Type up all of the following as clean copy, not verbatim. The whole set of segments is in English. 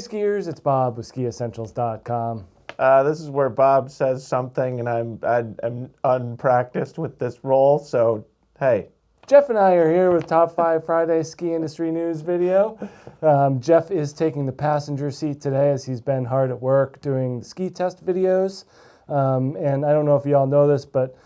skiers, it's Bob with skiessentials.com. This is where Bob says something, and I'm unpracticed with this role, so hey. Jeff and I are here with Top 5 Friday Ski Industry News video. Jeff is taking the passenger seat today as he's been hard at work doing ski test videos. And I don't know if you all know this, but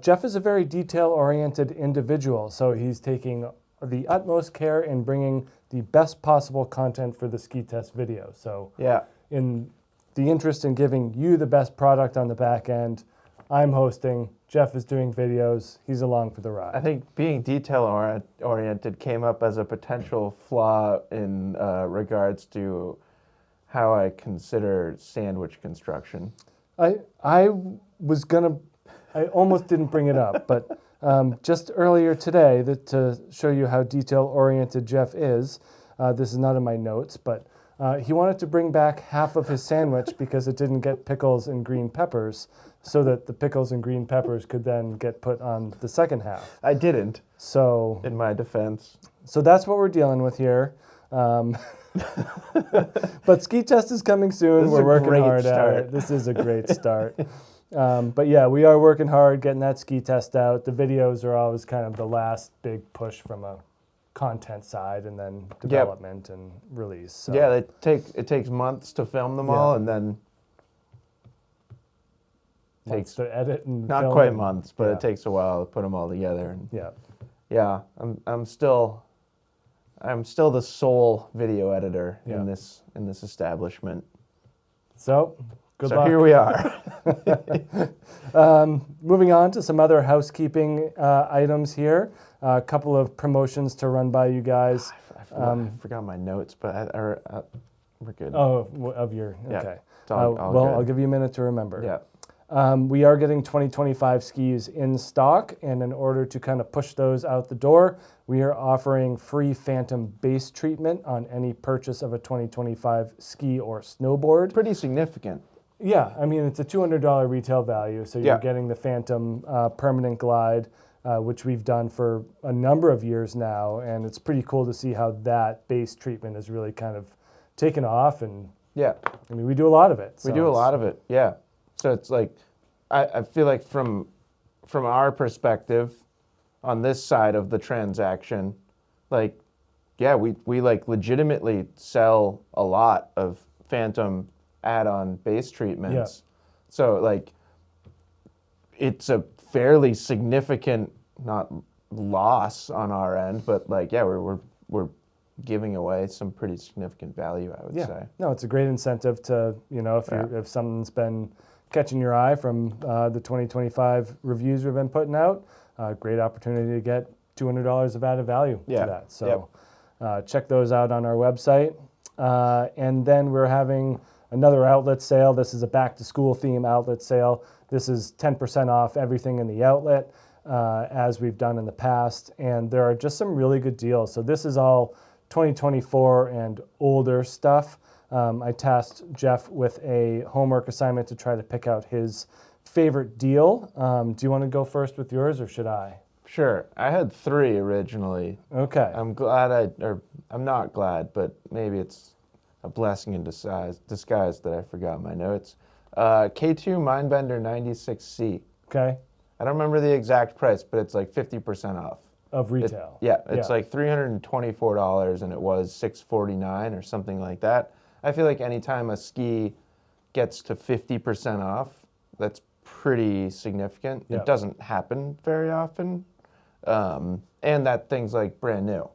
Jeff is a very detail-oriented individual, so he's taking the utmost care in bringing the best possible content for the ski test video. So yeah, in the interest in giving you the best product on the back end, I'm hosting, Jeff is doing videos, he's along for the ride. I think being detail-oriented came up as a potential flaw in regards to how I consider sandwich construction. I almost didn't bring it up, but just earlier today, to show you how detail-oriented Jeff is, this is not in my notes, but he wanted to bring back half of his sandwich because it didn't get pickles and green peppers, so that the pickles and green peppers could then get put on the second half. I didn't, so in my defense. So that's what we're dealing with here. But ski test is coming soon. We're working hard at it. This is a great start. But yeah, we are working hard getting that ski test out. The videos are always kind of the last big push from a content side, and then development and release. So. Yeah, it takes months to film them all, and then takes to edit and not film quite months, but it takes a while to put them all together. And yeah, I'm still the sole video editor in this establishment. So good luck. Here we are. Moving on to some other housekeeping items here. A couple of promotions to run by you guys. I forgot my notes, but we're good. Oh, of your, okay. All well, good. I'll give you a minute to remember. Yeah. We are getting 2025 skis in stock, and in order to kind of push those out the door, we are offering free Phantom base treatment on any purchase of a 2025 ski or snowboard. Pretty significant. Yeah, I mean, it's a $200 retail value, so you're getting the Phantom permanent glide, which we've done for a number of years now, and it's pretty cool to see how that base treatment has really kind of taken off. And I mean, we do a lot of it. We do a lot of it, yeah. So it's like, I feel like from our perspective, on this side of the transaction, like, yeah, we like legitimately sell a lot of Phantom add-on base treatments. Yeah. So like, it's a fairly significant, not loss on our end, but like, yeah, we're giving away some pretty significant value, I would say. No, it's a great incentive to, if something's been catching your eye from the 2025 reviews we've been putting out, great opportunity to get $200 of added value to that. So check those out on our website. And then we're having another outlet sale. This is a back-to-school theme outlet sale. This is 10% off everything in the outlet, as we've done in the past. And there are just some really good deals. So this is all 2024 and older stuff. I tasked Jeff with a homework assignment to try to pick out his favorite deal. Do you want to go first with yours, or should I? Sure. I had 3 originally. Okay. I'm not glad, but maybe it's a blessing in disguise that I forgot my notes. K2 Mindbender 96C. Okay. I don't remember the exact price, but it's like 50% off. Of retail. It's like $324, and it was $649 or something like that. I feel like anytime a ski gets to 50% off, that's pretty significant. It doesn't happen very often. And that thing's like brand new.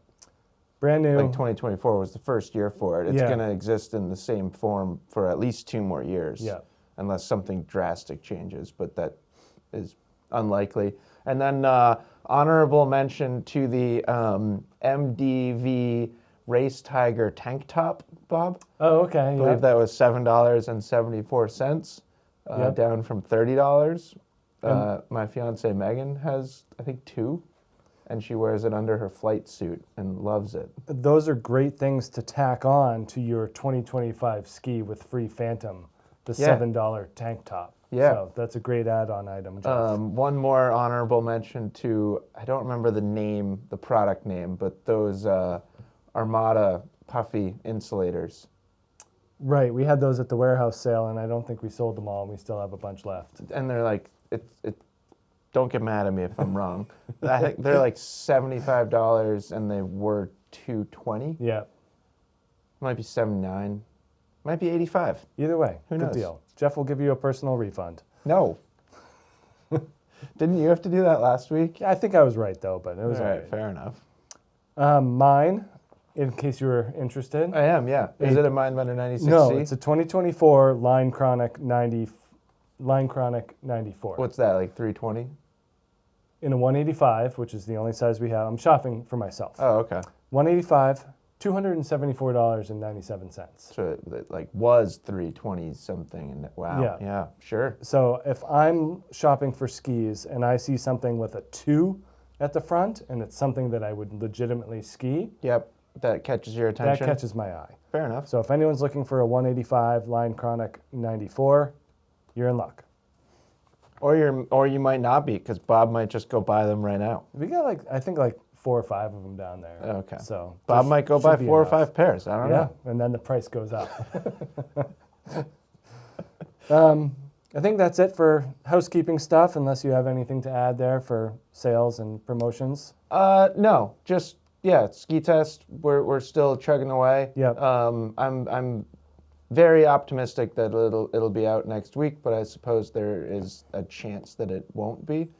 Brand new. Like 2024 was the first year for it. It's going to exist in the same form for at least 2 more years. Yeah. Unless something drastic changes, but that is unlikely. And then honorable mention to the MDV Race Tiger tank top, Bob. Oh, okay. I believe that was $7.74, down from $30. My fiance Megan has, I think, 2, and she wears it under her flight suit and loves it. Those are great things to tack on to your 2025 ski with free Phantom, the $7 tank top. Yeah. So that's a great add-on item, Jeff. One more honorable mention to, I don't remember the product name, but those Armada puffy insulators. Right. We had those at the warehouse sale, and I don't think we sold them all, and we still have a bunch left. And they're like, don't get mad at me if I'm wrong. I think they're like $75, and they were $220. Yeah. Might be $79. Might be $85. Either way, Who good knows? deal. Jeff will give you a personal refund. No. Didn't you have to do that last week? Yeah, I think I was right, though, but it was All all right, right. fair enough. Mine, in case you were interested. I am, yeah. Is it a Mindbender 96C? No, it's a 2024 Line Chronic 94. What's that, like 320? In a 185, which is the only size we have. I'm shopping for myself. Oh, okay. 185, $274.97. So it like was 320 something, and wow, yeah, sure. So if I'm shopping for skis and I see something with a 2 at the front, and it's something that I would legitimately ski, Yep, that catches your attention. that catches my eye. Fair enough. So if anyone's looking for a 185 Line Chronic 94, you're in luck. Or you might not be, because Bob might just go buy them right now. We got I think 4 or 5 of them down there. Okay. So Bob might go buy should be 4 or enough. 5 pairs. I don't know. And then the price goes up. I think that's it for housekeeping stuff, unless you have anything to add there for sales and promotions. No, just ski test. We're still chugging away. Yep. I'm very optimistic that it'll be out next week, but I suppose there is a chance that it won't be.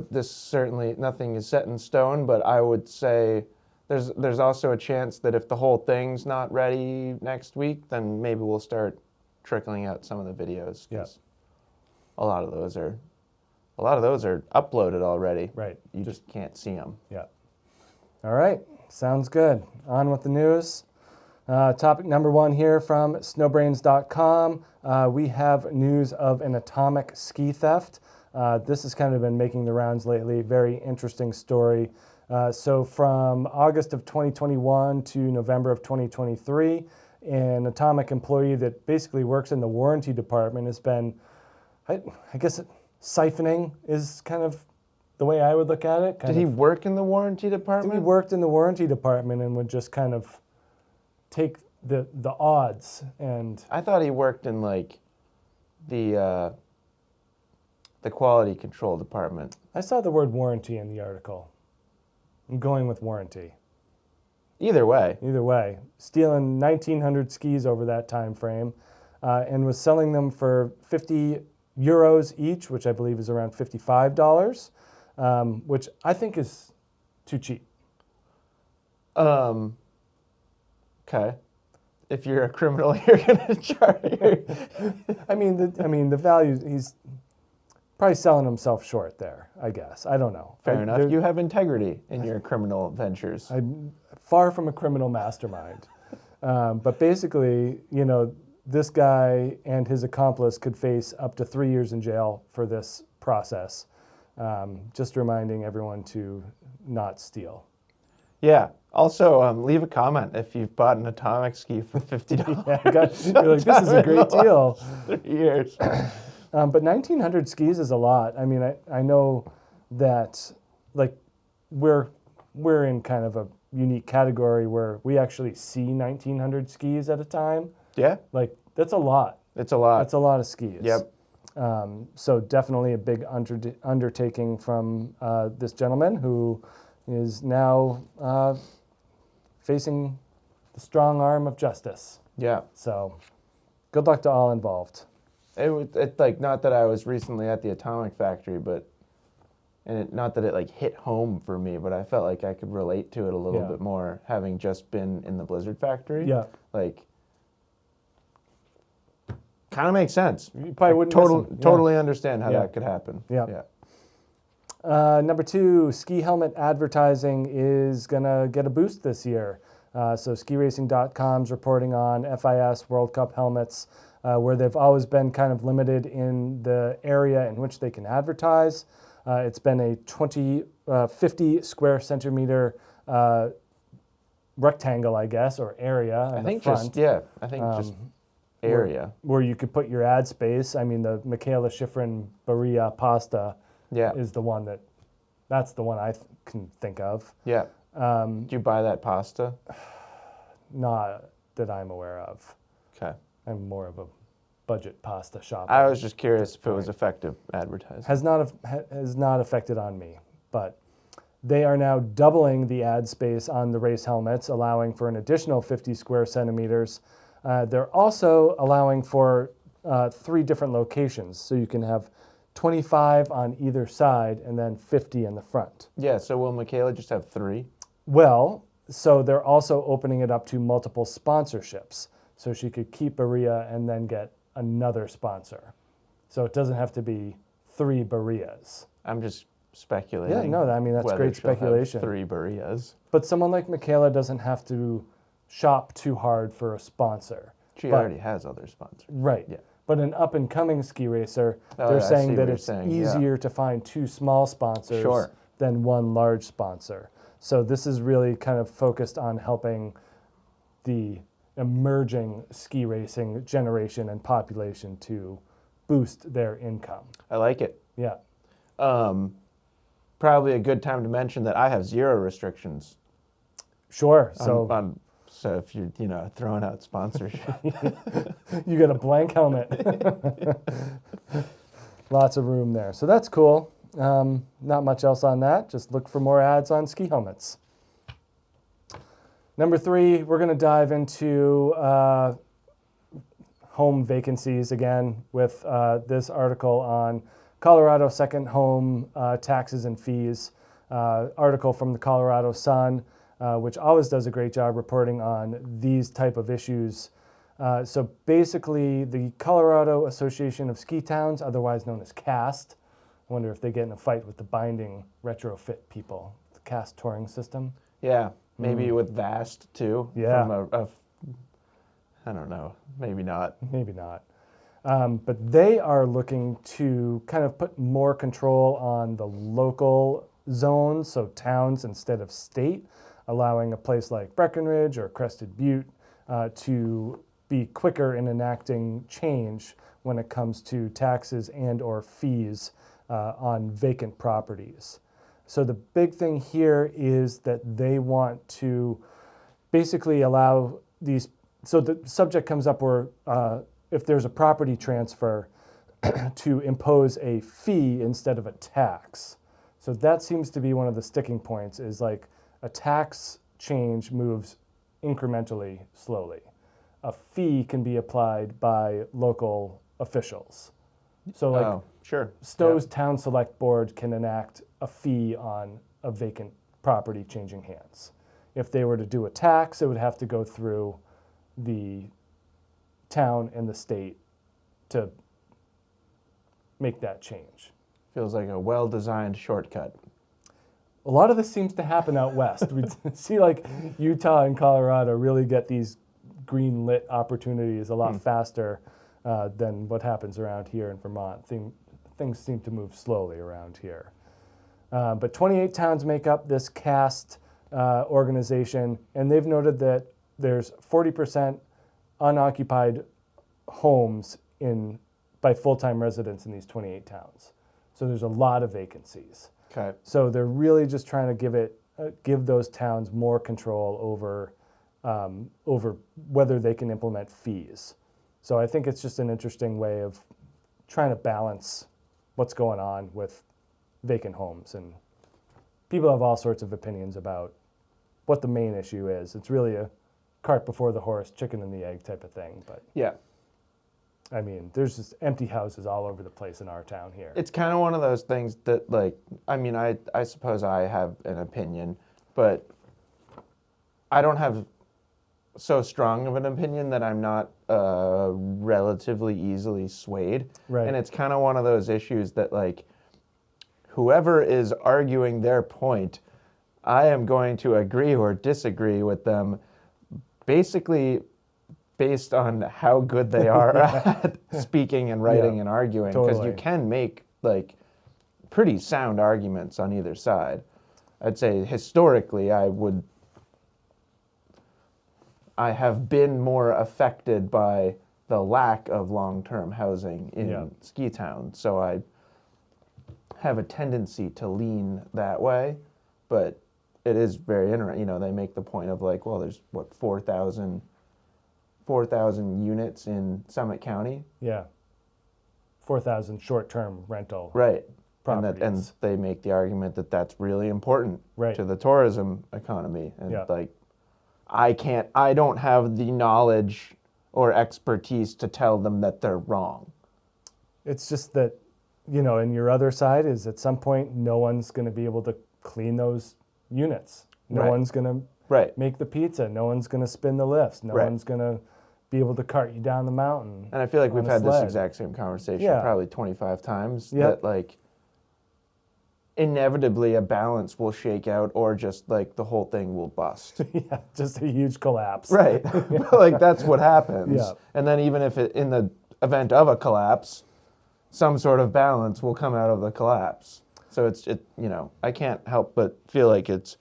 This certainly nothing is set in stone, but I would say there's also a chance that if the whole thing's not ready next week, then maybe we'll start trickling out some of the videos. Yeah. A lot of those are uploaded already. Right. You just can't see them. Yeah. All right. Sounds good. On with the news. Topic number 1 here from snowbrains.com. We have news of an atomic ski theft. This has kind of been making the rounds lately. Very interesting story. So from August of 2021 to November of 2023, an Atomic employee that basically works in the warranty department has been, I guess, siphoning is kind of the way I would look at it. Did he work in the warranty I think department? he worked in the warranty department and would just kind of take the odds and... I thought he worked in like the quality control department. I saw the word warranty in the article. I'm going with warranty. Either way. Either way, stealing 1,900 skis over that time frame, and was selling them for 50 euros each, which I believe is around $55, which I think is too cheap. Okay. If you're a criminal, you're gonna charge. I mean, the value, he's probably selling himself short there, I guess. I don't know. Fair enough. You have integrity in your criminal ventures. I'm far from a criminal mastermind. But basically, this guy and his accomplice could face up to 3 years in jail for this process. Just reminding everyone to not steal. Yeah. Also, leave a comment if you've bought an Atomic ski for $50. You're like, this is a great deal. 3 years. But 1,900 skis is a lot. I mean, I know that, like, we're in kind of a unique category where we actually see 1,900 skis at a time. Yeah. Like, that's a lot. It's a lot. That's a lot of skis. Yep. So definitely a big undertaking from this gentleman who is now facing the strong arm of justice. Yeah. So good luck to all involved. It's like, not that I was recently at the Atomic factory, but not that it like hit home for me, but I felt like I could relate to it a little bit more, having just been in the Blizzard factory. Yeah. Like, kind of makes sense. You probably wouldn't totally understand how that could happen. Yeah. Number 2, ski helmet advertising is going to get a boost this year. So skiracing.com's reporting on FIS World Cup helmets, where they've always been kind of limited in the area in which they can advertise. It's been a 50 square centimeter rectangle, I guess, or area in the front. Just area. Where you could put your ad space. I mean, the Michaela Schifrin Barilla pasta is the one that's the one I can think of. Yeah. Did you buy that pasta? not that I'm aware of. Okay. I'm more of a budget pasta shop. I was just curious if it was effective advertising. Has not affected on me, but they are now doubling the ad space on the race helmets, allowing for an additional 50 square centimeters. They're also allowing for 3 different locations, so you can have 25 on either side and then 50 in the front. Yeah, so will Michaela just have 3? Well, so they're also opening it up to multiple sponsorships, so she could keep Berea and then get another sponsor. So it doesn't have to be 3 Bereas. I'm just speculating. Yeah, no, I mean, that's great speculation. 3 Bereas. But someone like Michaela doesn't have to shop too hard for a sponsor. She already has other sponsors. Right. Yeah. But an up-and-coming ski racer, they're saying that it's easier to find 2 small sponsors than 1 large sponsor. So this is really kind of focused on helping the emerging ski racing generation and population to boost their income. I like it. Yeah. Probably a good time to mention that I have 0 restrictions. Sure. So if you're, throwing out sponsorship. You get a blank helmet. Lots of room there. So that's cool. Not much else on that. Just look for more ads on ski helmets. Number 3, we're going to dive into home vacancies again with this article on Colorado second home taxes and fees. Article from the Colorado Sun, which always does a great job reporting on these type of issues. So basically, the Colorado Association of Ski Towns, otherwise known as CAST, I wonder if they get in a fight with the binding retrofit people, the CAST touring system. Yeah, maybe with VAST too. Yeah. From I don't know, maybe not. Maybe not. But they are looking to kind of put more control on the local zones, so towns instead of state, allowing a place like Breckenridge or Crested Butte to be quicker in enacting change when it comes to taxes and or fees on vacant properties. So the big thing here is that they want to basically allow these, so the subject comes up where if there's a property transfer to impose a fee instead of a tax. So that seems to be one of the sticking points, is like a tax change moves incrementally slowly. A fee can be applied by local officials. So like Stowe's Town Select Board can enact a fee on a vacant property changing hands. If they were to do a tax, it would have to go through the town and the state to make that change. Feels like a well-designed shortcut. A lot of this seems to happen out west. We see like Utah and Colorado really get these green lit opportunities a lot faster than what happens around here in Vermont. Things seem to move slowly around here. But 28 towns make up this CAST organization, and they've noted that there's 40% unoccupied homes by full-time residents in these 28 towns. So there's a lot of vacancies. Okay. So they're really just trying to give those towns more control over whether they can implement fees. So I think it's just an interesting way of trying to balance what's going on with vacant homes. And people have all sorts of opinions about what the main issue is. It's really a cart before the horse, chicken and the egg type of thing. But yeah, I mean, there's just empty houses all over the place in our town here. It's kind of one of those things that, like, I mean, I suppose I have an opinion, but I don't have so strong of an opinion that I'm not relatively easily swayed. Right. And it's kind of one of those issues that, like, whoever is arguing their point, I am going to agree or disagree with them basically based on how good they are at speaking and writing and arguing. Because you can make, like, pretty sound arguments on either side. I'd say historically I have been more affected by the lack of long-term housing in ski towns. So I have a tendency to lean that way. But it is very interesting. You know, they make the point of like, well, there's what 4,000 units in Summit County. Yeah. 4,000 short-term rental Right. properties. And they make the argument that that's really important Right. to the tourism economy. And Yeah. like, I don't have the knowledge or expertise to tell them that they're wrong. It's just that, you know, and your other side is at some point, no one's going to be able to clean those units. No Right. one's going to Right. make the pizza. No one's going to spin the lifts. No Right. one's going to be able to cart you down the mountain. And I feel like on we've a had this sled. exact same conversation Yeah. probably 25 times. Yep. That like inevitably a balance will shake out, or just like the whole thing will bust. Yeah, just a huge collapse. Right. Like that's what happens. Yeah. And then even if in the event of a collapse, some sort of balance will come out of the collapse. So you know, I can't help but feel like it's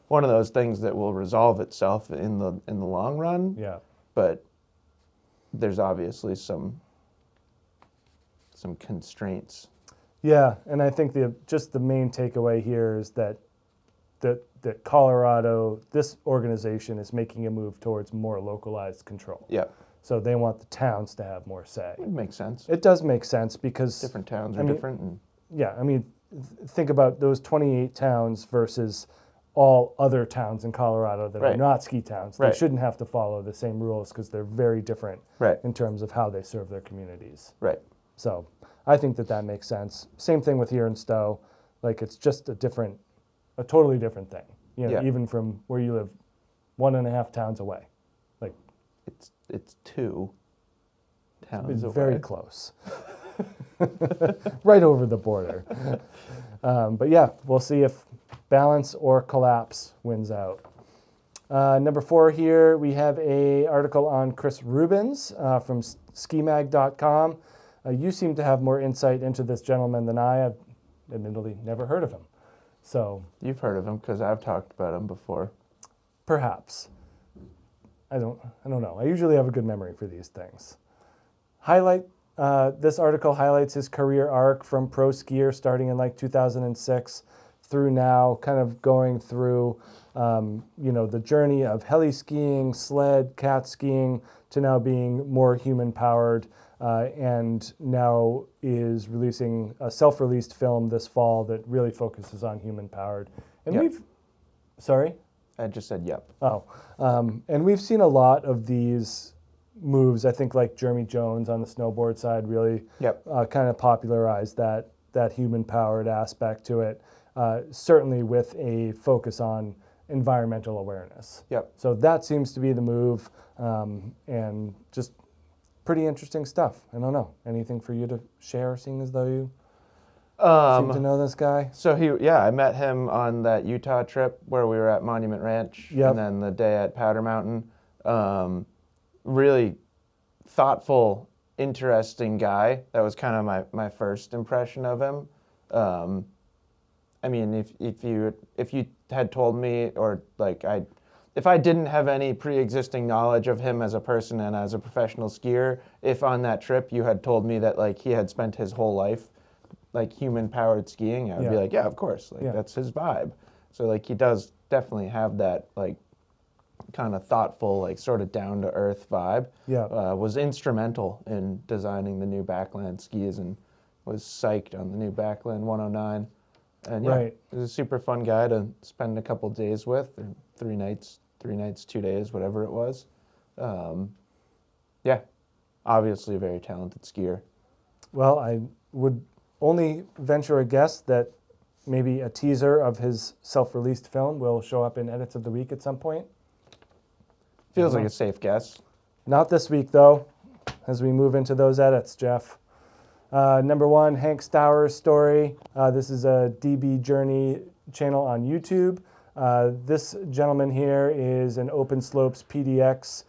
one of those things that will resolve itself in the long run. Yeah. But there's obviously some constraints. Yeah, and I think just the main takeaway here is that Colorado, this organization is making a move towards more localized control. Yeah. So they want the towns to have more say. It makes sense. It does make sense because Different towns are different. And yeah, I mean, think about those 28 towns versus all other towns in Colorado that are Right. not ski towns. They Right. shouldn't have to follow the same rules because they're very different Right. in terms of how they serve their communities. Right. So I think that makes sense. Same thing with here in Stowe. Like it's just a totally different thing. You know, Yeah. even from where you live, 1.5 towns away. Like It's 2 towns it's away. very close. Right over the border. But yeah, we'll see if balance or collapse wins out. Number 4 here, we have a article on Chris Rubens from skimag.com. You seem to have more insight into this gentleman than I have. Admittedly, never heard of him. So You've heard of him because I've talked about him before. perhaps. I don't know. I usually have a good memory for these things. This article highlights his career arc from pro skier starting in like 2006 through now, kind of going through, the journey of heli skiing, sled, cat skiing, to now being more human powered, and now is releasing a self-released film this fall that really focuses on human powered. And Yep. sorry? I just said yep. Oh, and we've seen a lot of these moves. I think like Jeremy Jones on the snowboard side really Yep. kind of popularized that human-powered aspect to it, certainly with a focus on environmental awareness. Yep. So that seems to be the move, and just pretty interesting stuff. I don't know. Anything for you to share, seeing as though you seem to know this guy? So I met him on that Utah trip where we were at Monument Ranch, Yep. and then the day at Powder Mountain. Really thoughtful, interesting guy. That was kind of my first impression of him. I mean, if you had told me, or like if I didn't have any pre-existing knowledge of him as a person and as a professional skier, if on that trip you had told me that like he had spent his whole life like human-powered skiing, I would be Yeah. like, yeah, of course, like Yeah. that's his vibe. So like he does definitely have that like kind of thoughtful, like sort of down-to-earth vibe. Yeah. Was instrumental in designing the new Backland skis and was psyched on the new Backland 109. And yeah, Right. he was a super fun guy to spend a couple days with, or 3 nights, 2 days, whatever it was. Yeah, obviously a very talented skier. Well, I would only venture a guess that maybe a teaser of his self-released film will show up in Edits of the Week at some point. Feels like a safe guess. Not this week, though, as we move into those edits, Jeff. Number 1, Hank Stowers' story. This is a DB Journey channel on YouTube. This gentleman here is an Open Slopes PDX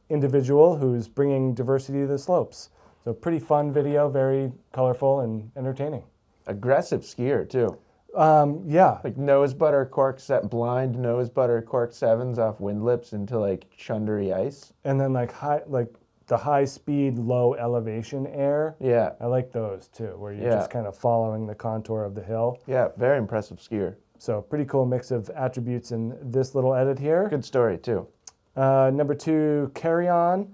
individual who's bringing diversity to the slopes. So pretty fun video, very colorful and entertaining. Aggressive skier, too. Yeah. Like blind nose butter cork 7s off wind lips into like chundery ice. And then like the high speed, low elevation air. Yeah. I like those too, where you're Yeah. just kind of following the contour of the hill. Yeah, very impressive skier. So pretty cool mix of attributes in this little edit here. Good story too. Number 2, Carry On.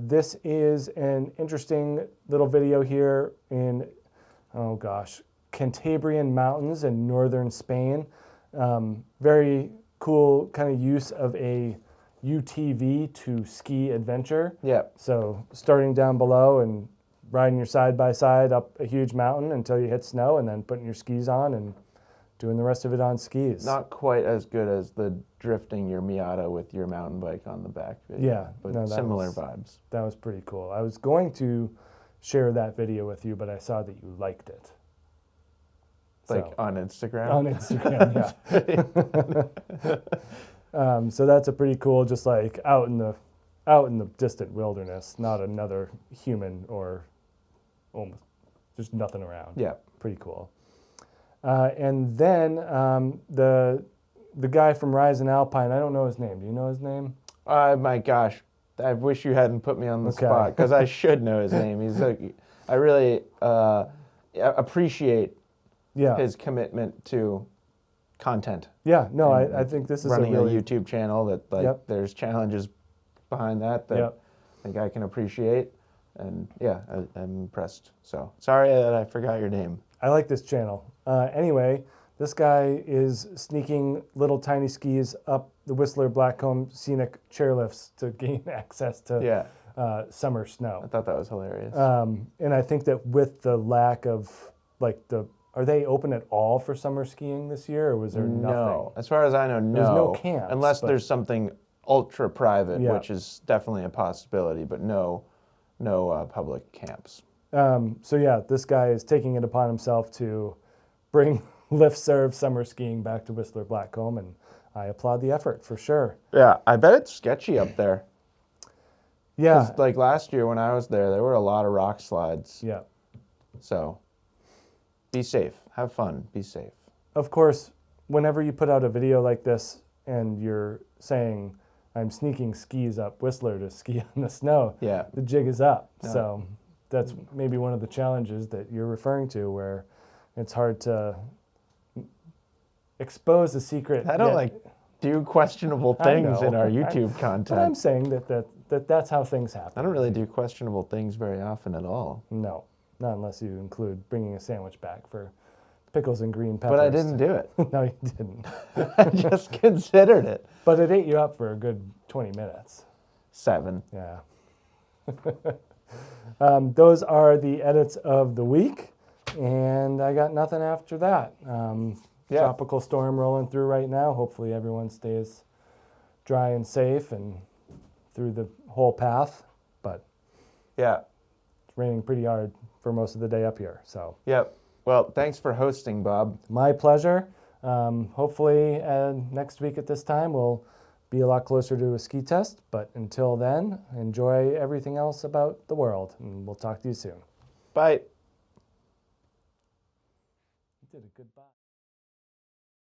This is an interesting little video here in, oh gosh, Cantabrian Mountains in northern Spain. Very cool kind of use of a UTV to ski adventure. Yeah. So starting down below and riding your side by side up a huge mountain until you hit snow, and then putting your skis on and doing the rest of it on skis. Not quite as good as the drifting your Miata with your mountain bike on the back video. Yeah, but no, similar vibes. That was pretty cool. I was going to share that video with you, but I saw that you liked it. Like So, on Instagram? on Instagram, yeah. So that's a pretty cool, just like out in the distant wilderness, not another human or almost just nothing around. Yeah. Pretty cool. And then the guy from Rise and Alpine, I don't know his name. Do you know his name? My gosh, I wish you hadn't put me on the spot, because I should know his name. I really appreciate his commitment to content. Yeah, no, I think this is running a really... YouTube channel that there's challenges behind that I think I can appreciate. And yeah, I'm impressed. So sorry that I forgot your name. I like this channel. Anyway, this guy is sneaking little tiny skis up the Whistler Blackcomb scenic chairlifts to gain access to summer snow. I thought that was hilarious. And I think that with the lack of are they open at all for summer skiing this year, or was there nothing? No, as far as I know, no. There's no camps, unless there's something ultra private, Yeah. which is definitely a possibility, but no public camps. So yeah, this guy is taking it upon himself to bring lift serve summer skiing back to Whistler Blackcomb, and I applaud the effort for sure. Yeah, I bet it's sketchy up there. Yeah. 'Cause, like last year when I was there were a lot of rock slides. Yeah. So be safe, have fun, be safe. Of course, whenever you put out a video like this and you're saying, I'm sneaking skis up Whistler to ski on the snow, the jig is up. Yeah. So that's maybe one of the challenges that you're referring to, where it's hard to expose a secret. I don't do questionable things in our YouTube content. But I'm saying that's how things happen. I don't really do questionable things very often at all. No, not unless you include bringing a sandwich back for pickles and green peppers. But I didn't do it. No, you didn't. I just considered it. But it ate you up for a good 20 minutes. 7. Yeah. Those are the edits of the week, and I got nothing after that. Tropical storm rolling through right now. Hopefully everyone stays dry and safe and through the whole path, but yeah, it's raining pretty hard for most of the day up here. So yep. Well, thanks for hosting, Bob. My pleasure. Hopefully next week at this time we'll be a lot closer to a ski test, but until then, enjoy everything else about the world, and we'll talk to you soon. Bye. You did a good bye.